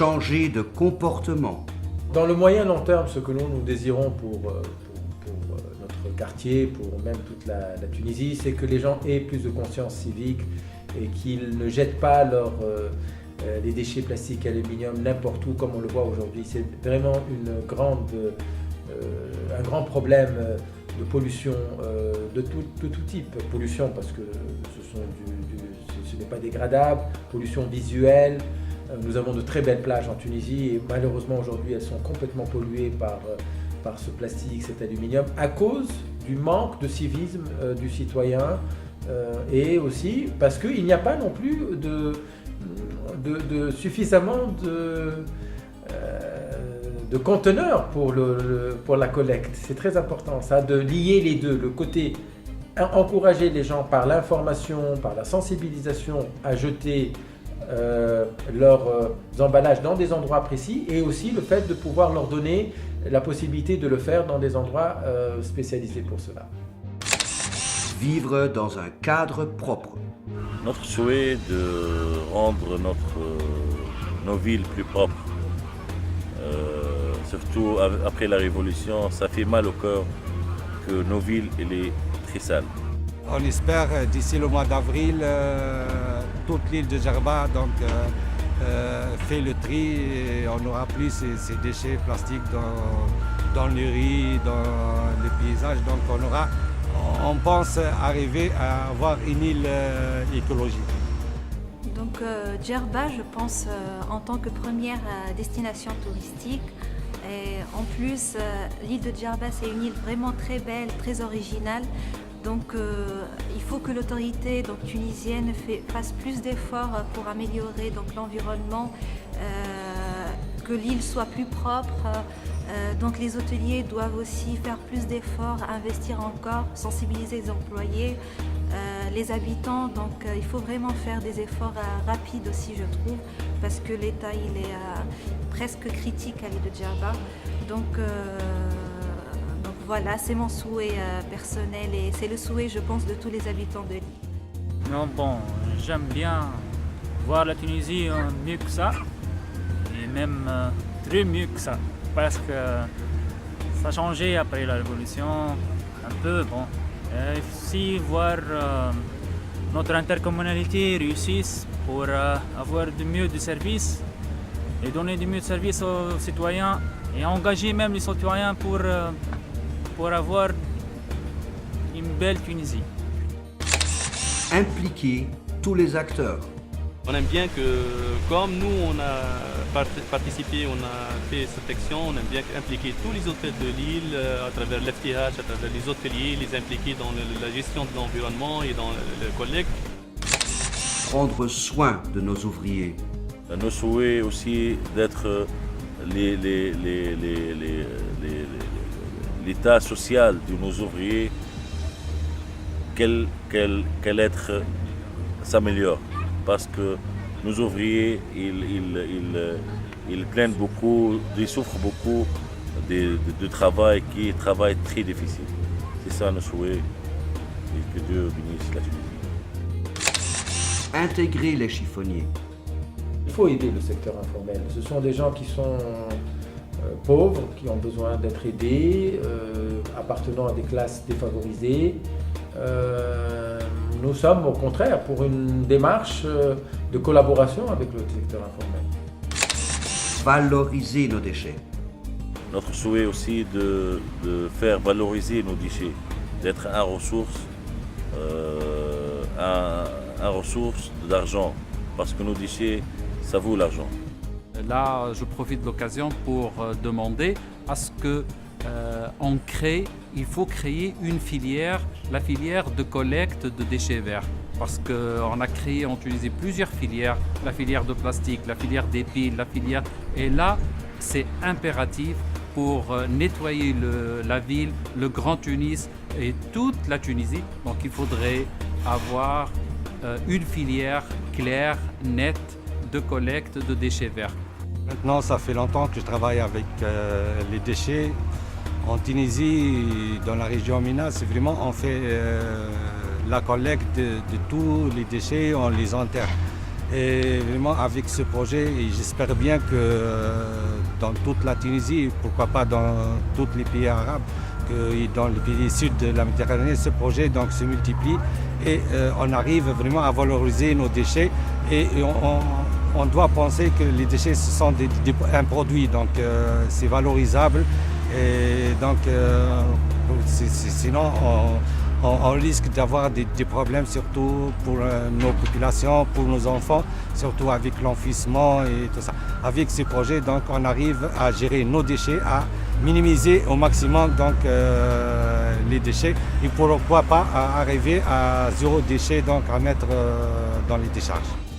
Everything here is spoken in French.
changer de comportement. Dans le moyen long terme, ce que nous désirons pour notre quartier, pour même toute la Tunisie, c'est que les gens aient plus de conscience civique et qu'ils ne jettent pas les déchets plastiques et aluminium n'importe où comme on le voit aujourd'hui. C'est vraiment un grand problème de pollution de tout type. Pollution parce que ce n'est pas dégradable, pollution visuelle. Nous avons de très belles plages en Tunisie et malheureusement aujourd'hui elles sont complètement polluées par ce plastique, cet aluminium, à cause du manque de civisme du citoyen et aussi parce qu'il n'y a pas non plus suffisamment de conteneurs pour la collecte. C'est très important ça, de lier les deux, le côté encourager les gens par l'information, par la sensibilisation à jeter leurs emballages dans des endroits précis et aussi le fait de pouvoir leur donner la possibilité de le faire dans des endroits spécialisés pour cela. Vivre dans un cadre propre. Notre souhait de rendre nos villes plus propres, surtout après la Révolution, ça fait mal au cœur que nos villes soient très sales. On espère d'ici le mois d'avril, toute l'île de Djerba fait le tri et on n'aura plus ces déchets plastiques dans les rues, dans les paysages. Donc on pense arriver à avoir une île écologique. Donc Djerba, je pense, en tant que première destination touristique. Et en plus, l'île de Djerba, c'est une île vraiment très belle, très originale. Donc il faut que l'autorité tunisienne fasse plus d'efforts pour améliorer l'environnement, que l'île soit plus propre. Donc les hôteliers doivent aussi faire plus d'efforts, investir encore, sensibiliser les employés, les habitants. Donc il faut vraiment faire des efforts rapides aussi, je trouve, parce que l'état il est presque critique à l'île de Djerba. Donc voilà, c'est mon souhait personnel et c'est le souhait, je pense, de tous les habitants de l'île. Non, bon, j'aime bien voir la Tunisie mieux que ça, et même très mieux que ça, parce que ça a changé après la Révolution, un peu, bon. Et aussi voir notre intercommunalité réussir pour avoir de services et donner de mieux de services aux citoyens et engager même les citoyens pour avoir une belle Tunisie. Impliquer tous les acteurs. On aime bien que, comme nous on a participé, on a fait cette action, on aime bien impliquer tous les hôtels de l'île à travers l'FTH, à travers les hôteliers, les impliquer dans la gestion de l'environnement et dans le collecte. Prendre soin de nos ouvriers. Nos souhaits aussi d'être l'état social de nos ouvriers, quel être s'améliore. Parce que nos ouvriers, ils plaignent beaucoup, ils souffrent beaucoup de travail qui est un travail très difficile. C'est ça nos souhaits et que Dieu bénisse la Tunisie. Intégrer les chiffonniers. Il faut aider le secteur informel. Ce sont des gens qui sont pauvres, qui ont besoin d'être aidés, appartenant à des classes défavorisées. Nous sommes au contraire pour une démarche de collaboration avec le secteur informel. Valoriser nos déchets. Notre souhait aussi de faire valoriser nos déchets, d'être un ressource d'argent, parce que nos déchets, ça vaut l'argent. Là, je profite de l'occasion pour demander à ce que il faut créer une filière, la filière de collecte de déchets verts. Parce qu'on a créé en Tunisie plusieurs filières, la filière de plastique, la filière des piles, la filière... Et là, c'est impératif pour nettoyer la ville, le Grand Tunis et toute la Tunisie. Donc il faudrait avoir une filière claire, nette de collecte de déchets verts. Maintenant, ça fait longtemps que je travaille avec les déchets. En Tunisie, dans la région Mina, c'est vraiment, on fait la collecte de tous les déchets, on les enterre. Et vraiment avec ce projet, j'espère bien que dans toute la Tunisie, pourquoi pas dans tous les pays arabes, que dans les pays sud de la Méditerranée, ce projet donc se multiplie et on arrive vraiment à valoriser nos déchets. Et on doit penser que les déchets ce sont un produit, donc c'est valorisable. Et donc sinon on risque d'avoir des problèmes, surtout pour nos populations, pour nos enfants, surtout avec l'enfouissement et tout ça. Avec ces projets, donc, on arrive à gérer nos déchets, à minimiser au maximum donc, les déchets et pourquoi pas arriver à zéro déchet donc, à mettre dans les décharges.